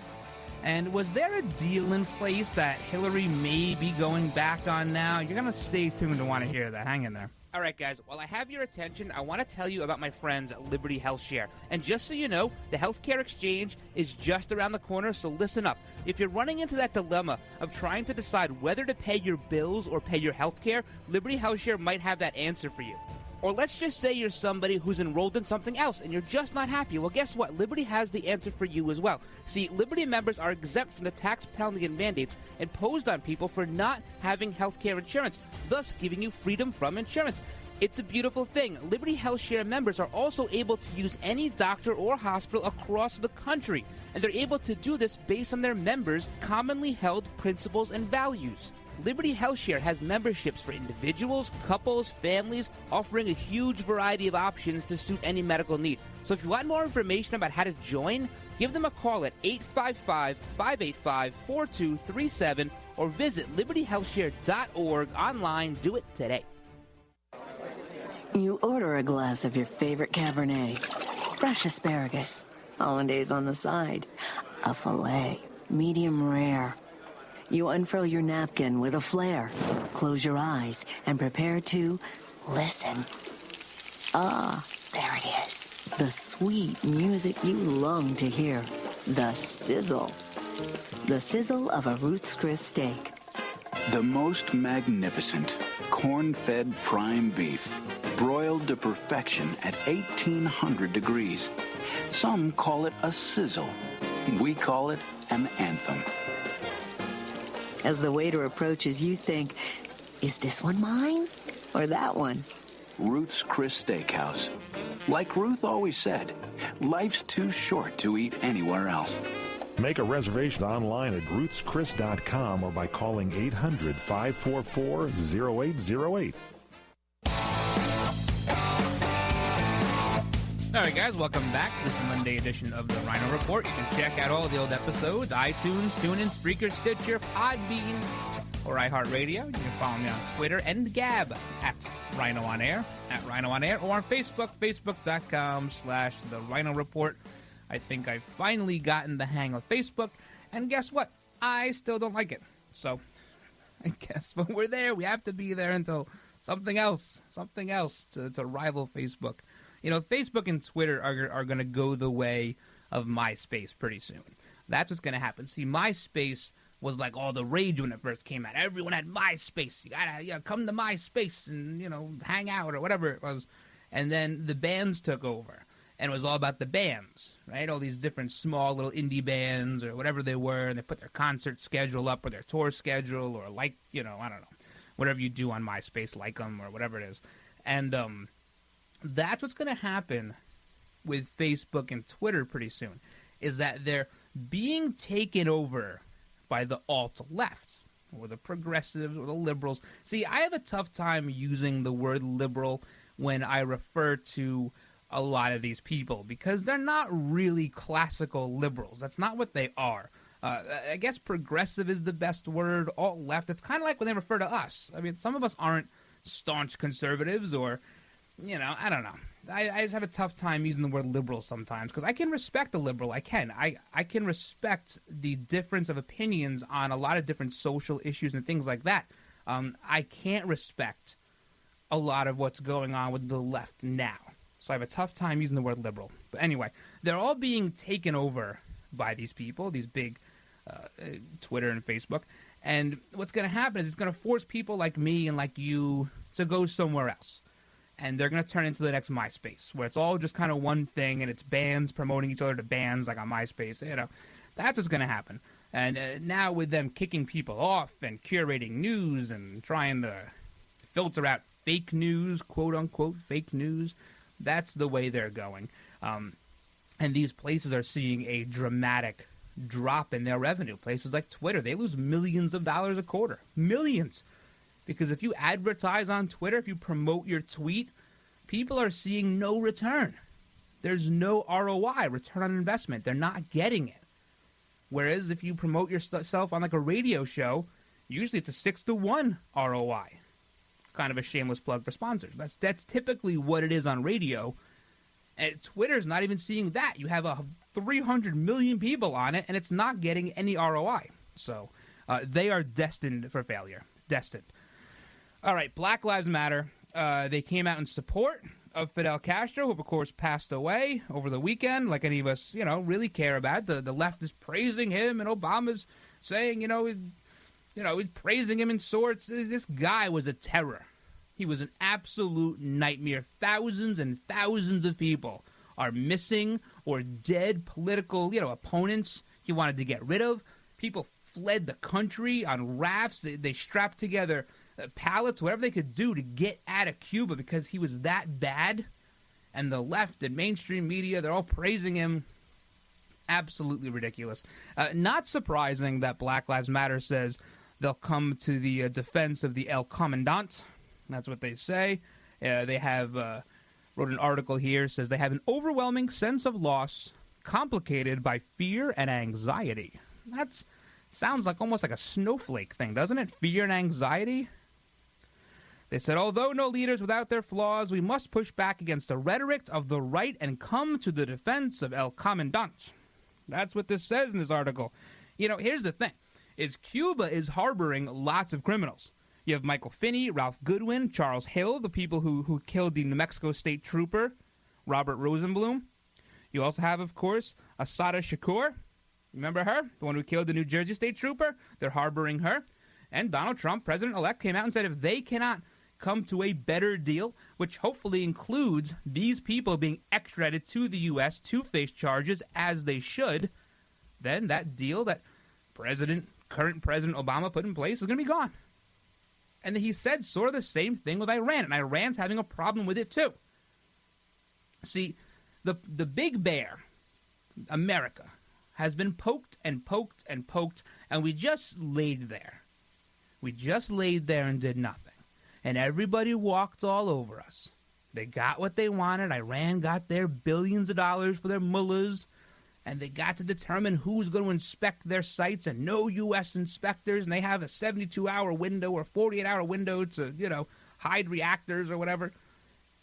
And was there a deal in place that Hillary may be going back on now? You're going to stay tuned to want to hear that. Hang in there. All right, guys, while I have your attention, I want to tell you about my friends at Liberty HealthShare. And just so you know, the healthcare exchange is just around the corner, so listen up. If you're running into that dilemma of trying to decide whether to pay your bills or pay your healthcare, Liberty HealthShare might have that answer for you. Or let's just say you're somebody who's enrolled in something else and you're just not happy. Well, guess what? Liberty has the answer for you as well. See, Liberty members are exempt from the tax penalty and mandates imposed on people for not having health care insurance, thus giving you freedom from insurance. It's a beautiful thing. Liberty HealthShare members are also able to use any doctor or hospital across the country, and they're able to do this based on their members' commonly held principles and values. Liberty HealthShare has memberships for individuals, couples, families, offering a huge variety of options to suit any medical need. So if you want more information about how to join, give them a call at 855-585-4237 or visit libertyhealthshare.org online. Do it today. You order a glass of your favorite Cabernet, fresh asparagus, hollandaise on the side, a filet, medium rare. You unfurl your napkin with a flair, close your eyes, and prepare to listen. Ah, there it is. The sweet music you long to hear. The sizzle. The sizzle of a Ruth's Chris steak. The most magnificent corn-fed prime beef, broiled to perfection at 1,800 degrees. Some call it a sizzle. We call it an anthem. As the waiter approaches, you think, is this one mine or that one? Ruth's Chris Steakhouse. Like Ruth always said, life's too short to eat anywhere else. Make a reservation online at ruthschris.com or by calling 800-544-0808. All right, guys, welcome back to this Monday edition of the Ryno Report. You can check out all the old episodes, iTunes, TuneIn, Spreaker, Stitcher, Podbean, or iHeartRadio. You can follow me on Twitter and Gab at Ryno On Air, or on Facebook, facebook.com/The Ryno Report. I think I've finally gotten the hang of Facebook, and guess what? I still don't like it. So, I guess, but we're there. We have to be there until something else to rival Facebook. You know, Facebook and Twitter are going to go the way of MySpace pretty soon. That's what's going to happen. See, MySpace was like all the rage when it first came out. Everyone had MySpace. You gotta come to MySpace and, hang out or whatever it was. And then the bands took over. And it was all about the bands, right? All these different small little indie bands or whatever they were. And they put their concert schedule up or their tour schedule or I don't know, whatever you do on MySpace, like them or whatever it is. And, that's what's going to happen with Facebook and Twitter pretty soon, is that they're being taken over by the alt-left or the progressives or the liberals. See, I have a tough time using the word liberal when I refer to a lot of these people because they're not really classical liberals. That's not what they are. I guess progressive is the best word, alt-left. It's kind of like when they refer to us. I mean, some of us aren't staunch conservatives or... I don't know. I just have a tough time using the word liberal sometimes because I can respect a liberal. I can. I can respect the difference of opinions on a lot of different social issues and things like that. I can't respect a lot of what's going on with the left now. So I have a tough time using the word liberal. But anyway, they're all being taken over by these people, these big Twitter and Facebook. And what's going to happen is it's going to force people like me and like you to go somewhere else. And they're going to turn into the next MySpace, where it's all just kind of one thing, and it's bands promoting each other to bands like on MySpace. That's what's going to happen. And now with them kicking people off and curating news and trying to filter out fake news, quote-unquote fake news, that's the way they're going. And these places are seeing a dramatic drop in their revenue. Places like Twitter, they lose millions of dollars a quarter. Millions. Because if you advertise on Twitter, if you promote your tweet, people are seeing no return. There's no ROI, return on investment. They're not getting it. Whereas if you promote yourself on like a radio show, usually it's a 6-to-1 ROI. kind of a shameless plug for sponsors. That's typically what it is on radio. And Twitter's not even seeing that. You have 300 million people on it, and it's not getting any ROI. So they are destined for failure. Destined. All right, Black Lives Matter. They came out in support of Fidel Castro, who, of course, passed away over the weekend, like any of us, really care about. The left is praising him, and Obama's saying, he's praising him in sorts. This guy was a terror. He was an absolute nightmare. Thousands and thousands of people are missing or dead political, opponents he wanted to get rid of. People fled the country on rafts. They strapped together pallets, whatever they could do to get out of Cuba because he was that bad. And the left and mainstream media, they're all praising him. Absolutely ridiculous. Not surprising that Black Lives Matter says they'll come to the defense of the El Comandante. That's what they say. They have wrote an article here, says they have an overwhelming sense of loss complicated by fear and anxiety. That sounds like almost like a snowflake thing, doesn't it? Fear and anxiety. They said, although no leaders without their flaws, we must push back against the rhetoric of the right and come to the defense of El Comandante. That's what this says in this article. Here's the thing, is Cuba is harboring lots of criminals. You have Michael Finney, Ralph Goodwin, Charles Hill, the people who killed the New Mexico State Trooper, Robert Rosenblum. You also have, of course, Assata Shakur. Remember her? The one who killed the New Jersey State Trooper? They're harboring her. And Donald Trump, president-elect, came out and said if they cannot come to a better deal, which hopefully includes these people being extradited to the U.S. to face charges as they should, then that deal that current President Obama put in place is going to be gone. And he said sort of the same thing with Iran, and Iran's having a problem with it too. See, the big bear, America, has been poked and poked and poked, and we just laid there. We just laid there and did nothing. And everybody walked all over us. They got what they wanted. Iran got their billions of dollars for their mullahs, and they got to determine who's going to inspect their sites, and no U.S. inspectors, and they have a 72-hour window or 48-hour window to, hide reactors or whatever.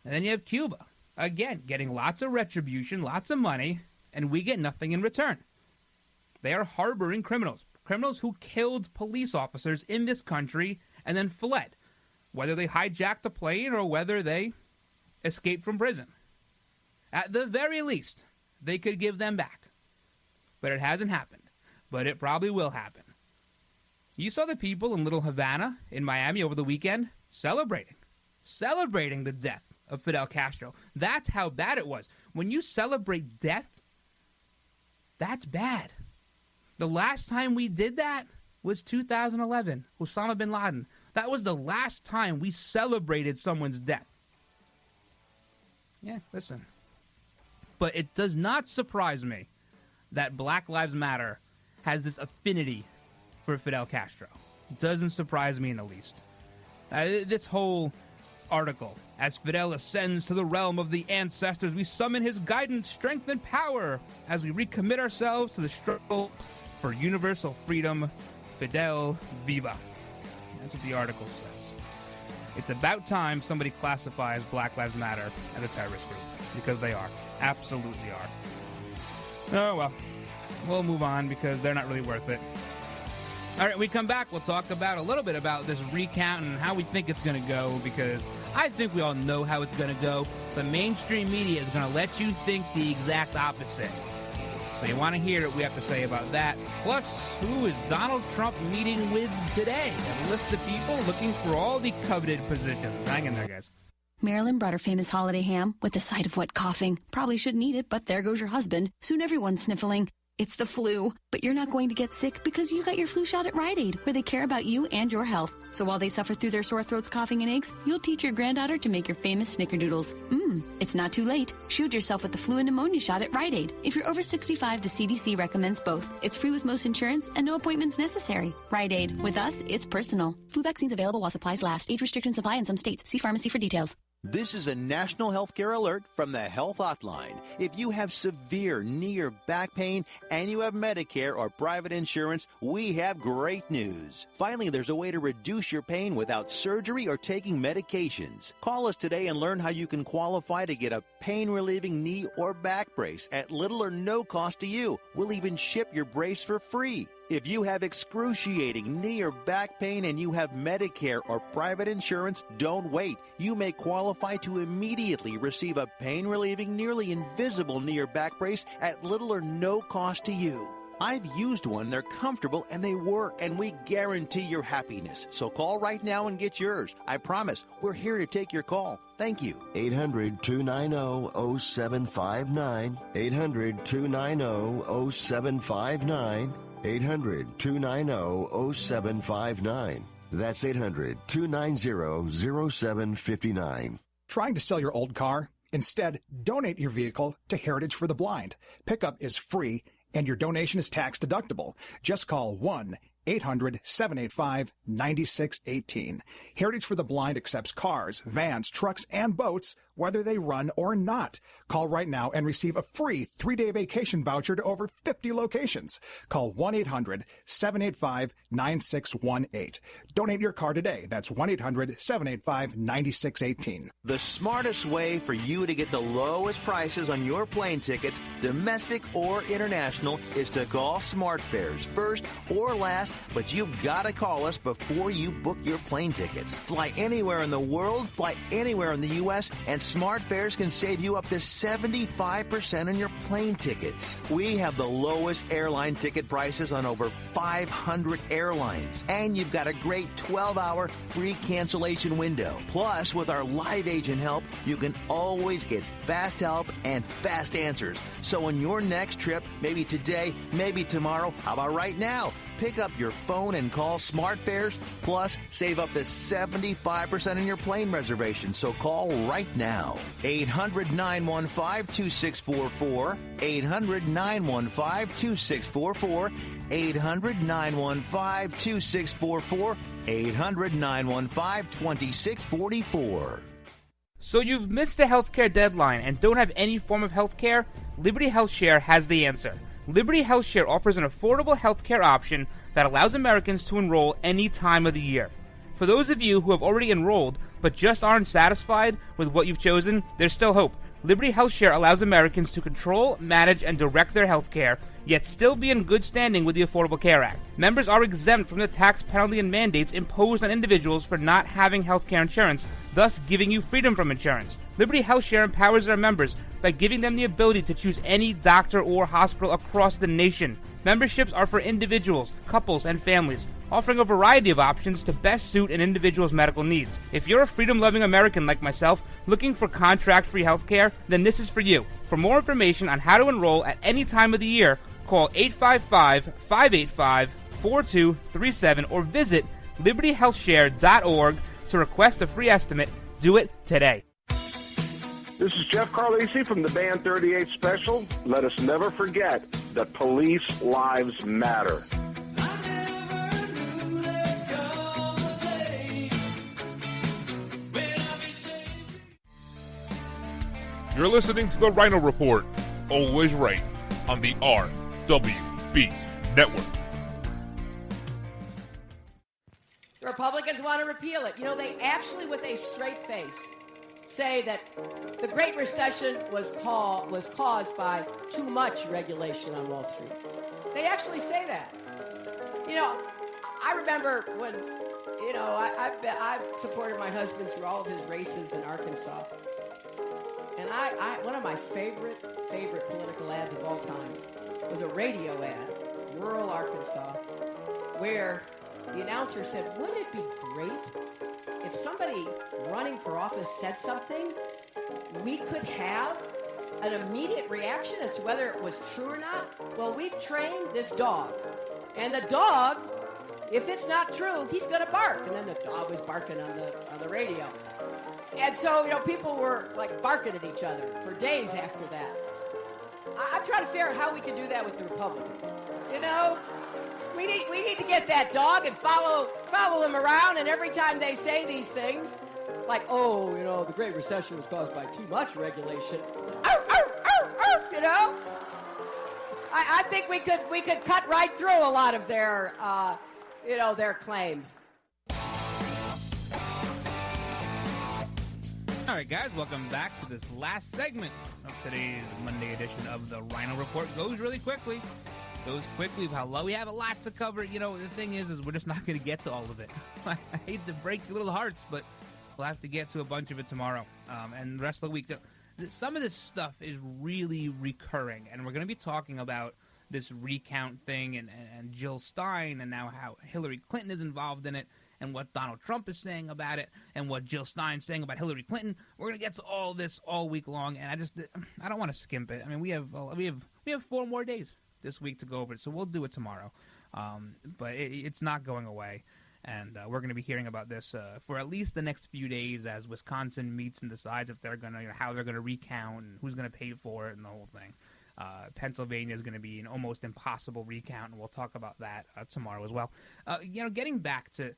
And then you have Cuba, again, getting lots of retribution, lots of money, and we get nothing in return. They are harboring criminals who killed police officers in this country and then fled, whether they hijacked the plane or whether they escaped from prison. At the very least, they could give them back. But it hasn't happened. But it probably will happen. You saw the people in Little Havana in Miami over the weekend celebrating the death of Fidel Castro. That's how bad it was. When you celebrate death, that's bad. The last time we did that was 2011, Osama bin Laden. That was the last time we celebrated someone's death. Yeah, listen. But it does not surprise me that Black Lives Matter has this affinity for Fidel Castro. It doesn't surprise me in the least. This whole article, as Fidel ascends to the realm of the ancestors, we summon his guidance, strength, and power as we recommit ourselves to the struggle for universal freedom. Fidel Viva. That's what the article says. It's about time somebody classifies Black Lives Matter as a terrorist group, because they are. Absolutely are. Oh, well, we'll move on because they're not really worth it. All right, when we come back, we'll talk about a little bit about this recount and how we think it's going to go, because I think we all know how it's going to go. The mainstream media is going to let you think the exact opposite. So you want to hear what we have to say about that. Plus, who is Donald Trump meeting with today? A list of people looking for all the coveted positions. Hang in there, guys. Marilyn brought her famous holiday ham with the side of wet coughing. Probably shouldn't eat it, but there goes your husband. Soon everyone's sniffling. It's the flu, but you're not going to get sick because you got your flu shot at Rite Aid, where they care about you and your health. So while they suffer through their sore throats, coughing, and aches, you'll teach your granddaughter to make your famous snickerdoodles. It's not too late. Shield yourself with the flu and pneumonia shot at Rite Aid. If you're over 65, the CDC recommends both. It's free with most insurance and no appointments necessary. Rite Aid. With us, it's personal. Flu vaccines available while supplies last. Age restrictions apply in some states. See pharmacy for details. This is a national healthcare alert from the Health Hotline. If you have severe knee or back pain and you have Medicare or private insurance, we have great news. Finally, there's a way to reduce your pain without surgery or taking medications. Call us today and learn how you can qualify to get a pain-relieving knee or back brace at little or no cost to you. We'll even ship your brace for free. If you have excruciating knee or back pain and you have Medicare or private insurance, don't wait. You may qualify to immediately receive a pain-relieving, nearly invisible knee or back brace at little or no cost to you. I've used one, they're comfortable, and they work, and we guarantee your happiness. So call right now and get yours. I promise, we're here to take your call. Thank you. 800-290-0759. 800-290-0759. 800-290-0759. That's 800-290-0759. Trying to sell your old car? Instead, donate your vehicle to Heritage for the Blind. Pickup is free, and your donation is tax deductible. Just call 1-800-785-9618. Heritage for the Blind accepts cars, vans, trucks, and boats, whether they run or not. Call right now and receive a free 3-day vacation voucher to over 50 locations. Call 1-800-785-9618. Donate your car today. That's 1-800-785-9618. The smartest way for you to get the lowest prices on your plane tickets, domestic or international, is to call SmartFares first or last, but you've got to call us before you book your plane tickets. Fly anywhere in the world, fly anywhere in the U.S., and SmartFares can save you up to 75% on your plane tickets. We have the lowest airline ticket prices on over 500 airlines, and you've got a great 12-hour free cancellation window. Plus, with our live agent help, you can always get fast help and fast answers. So on your next trip, maybe today, maybe tomorrow, how about right now? Pick up your phone and call SmartFares, plus save up to 75% on your plane reservation. So call right now. 800-915-2644. 800-915-2644. 800-915-2644. 800-915-2644. So you've missed the healthcare deadline and don't have any form of healthcare? Liberty HealthShare has the answer. Liberty HealthShare offers an affordable healthcare option that allows Americans to enroll any time of the year. For those of you who have already enrolled but just aren't satisfied with what you've chosen, there's still hope. Liberty HealthShare allows Americans to control, manage, and direct their healthcare, yet still be in good standing with the Affordable Care Act. Members are exempt from the tax penalty and mandates imposed on individuals for not having healthcare insurance, thus giving you freedom from insurance. Liberty HealthShare empowers their members by giving them the ability to choose any doctor or hospital across the nation. Memberships are for individuals, couples, and families, offering a variety of options to best suit an individual's medical needs. If you're a freedom-loving American like myself, looking for contract-free healthcare, then this is for you. For more information on how to enroll at any time of the year, call 855-585-4237 or visit libertyhealthshare.org to request a free estimate. Do it today. This is Jeff Carlisi from the Band 38 Special. Let us never forget that police lives matter. You're listening to the Ryno Report, always right, on the RWB Network. The Republicans want to repeal it. You know, they actually, with a straight face, say that the Great Recession was caused by too much regulation on Wall Street. They actually say that. You know, I remember when, you know, I've supported my husband through all of his races in Arkansas. And one of my favorite political ads of all time was a radio ad, rural Arkansas, where the announcer said, wouldn't it be great if somebody running for office said something, we could have an immediate reaction as to whether it was true or not? Well, we've trained this dog. And the dog, if it's not true, he's going to bark. And then the dog was barking on the radio. And so, you know, people were like barking at each other for days after that. I'm trying to figure out how we can do that with the Republicans. You know, we need to get that dog and follow them around, and every time they say these things, like, oh, the Great Recession was caused by too much regulation. I think we could cut right through a lot of their, their claims. All right, guys, welcome back to this last segment of today's Monday edition of the Ryno Report. Goes really quickly. We have a lot to cover. The thing is we're just not going to get to all of it. I hate to break your little hearts, but we'll have to get to a bunch of it tomorrow and the rest of the week. Some of this stuff is really recurring, and we're going to be talking about this recount thing and Jill Stein and now how Hillary Clinton is involved in it and what Donald Trump is saying about it and what Jill Stein's saying about Hillary Clinton. We're going to get to all this all week long, and I don't want to skimp it. I mean, we have 4 more days this week to go over it, so we'll do it tomorrow. But it's not going away, and we're going to be hearing about this for at least the next few days as Wisconsin meets and decides if they're going to, how they're going to recount and who's going to pay for it and the whole thing. Pennsylvania is going to be an almost impossible recount, and we'll talk about that tomorrow as well. Getting back to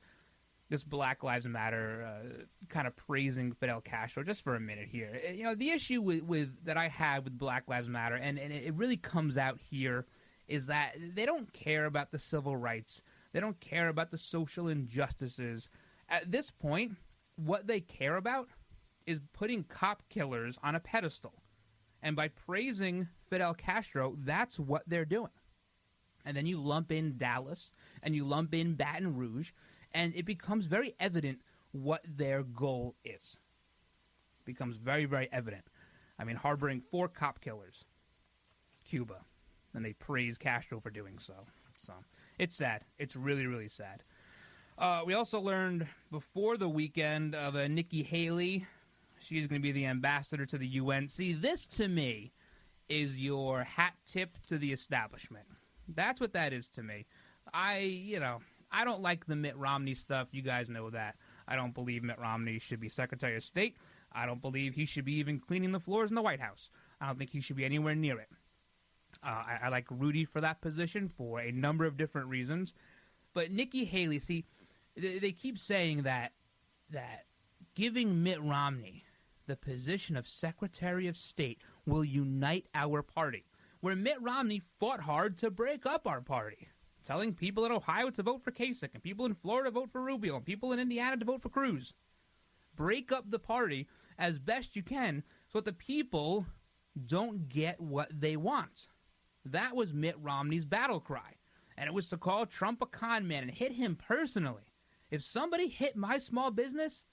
this Black Lives Matter kind of praising Fidel Castro just for a minute here. The issue with that I have with Black Lives Matter, and it really comes out here, is that they don't care about the civil rights. They don't care about the social injustices. At this point, what they care about is putting cop killers on a pedestal. And by praising Fidel Castro, that's what they're doing. And then you lump in Dallas, and you lump in Baton Rouge, and it becomes very evident what their goal is. It becomes very, very evident. I mean, harboring 4 cop killers, Cuba, and they praise Castro for doing so. So it's sad. It's really, really sad. We also learned before the weekend of Nikki Haley. She's going to be the ambassador to the UN. See, this to me is your hat tip to the establishment. That's what that is to me. I don't like the Mitt Romney stuff. You guys know that. I don't believe Mitt Romney should be Secretary of State. I don't believe he should be even cleaning the floors in the White House. I don't think he should be anywhere near it. I like Rudy for that position for a number of different reasons. But Nikki Haley, see, they keep saying that giving Mitt Romney the position of Secretary of State will unite our party, where Mitt Romney fought hard to break up our party, telling people in Ohio to vote for Kasich and people in Florida to vote for Rubio and people in Indiana to vote for Cruz. Break up the party as best you can so that the people don't get what they want. That was Mitt Romney's battle cry, and it was to call Trump a con man and hit him personally. If somebody hit my small business,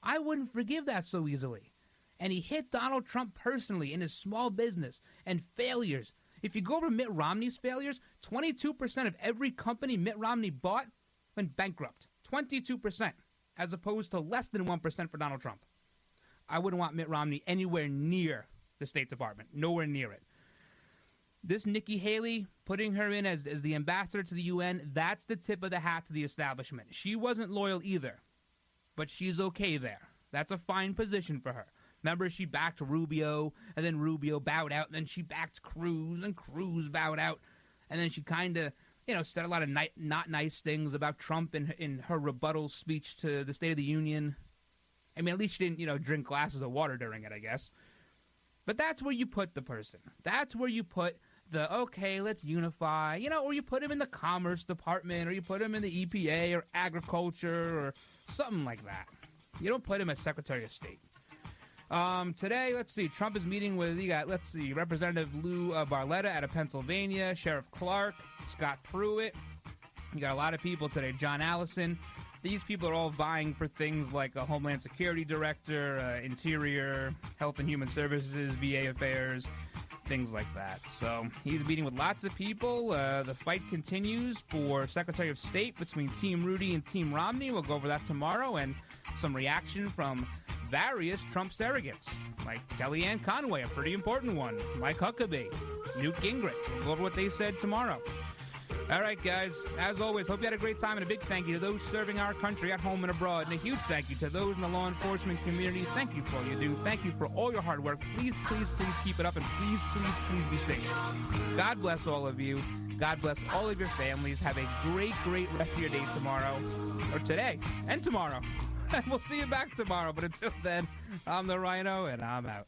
I wouldn't forgive that so easily. And he hit Donald Trump personally in his small business and failures. If you go over Mitt Romney's failures, 22% of every company Mitt Romney bought went bankrupt. 22%, as opposed to less than 1% for Donald Trump. I wouldn't want Mitt Romney anywhere near the State Department. Nowhere near it. This Nikki Haley, putting her in as the ambassador to the UN, that's the tip of the hat to the establishment. She wasn't loyal either, but she's okay there. That's a fine position for her. Remember, she backed Rubio, and then Rubio bowed out, and then she backed Cruz, and Cruz bowed out, and then she kind of, said a lot of not nice things about Trump in her rebuttal speech to the State of the Union. I mean, at least she didn't, drink glasses of water during it, I guess. But that's where you put the person. That's where you put okay, let's unify, or you put him in the Commerce Department, or you put him in the EPA, or Agriculture, or something like that. You don't put him as Secretary of State. Today, let's see, Trump is meeting with, Representative Lou Barletta out of Pennsylvania, Sheriff Clark, Scott Pruitt. You got a lot of people today, John Allison. These people are all vying for things like a Homeland Security Director, Interior, Health and Human Services, VA Affairs, things like that. So he's meeting with lots of people. The fight continues for Secretary of State between Team Rudy and Team Romney. We'll go over that tomorrow, and some reaction from various Trump surrogates, like Kellyanne Conway, a pretty important one, Mike Huckabee, Newt Gingrich. We'll go over what they said tomorrow. All right, guys, as always, hope you had a great time, and a big thank you to those serving our country at home and abroad, and a huge thank you to those in the law enforcement community. Thank you for all you do. Thank you for all your hard work. Please, please, please keep it up, and please, please, please be safe. God bless all of you. God bless all of your families. Have a great, great rest of your day tomorrow, or today, and tomorrow. And we'll see you back tomorrow. But until then, I'm the Ryno, and I'm out.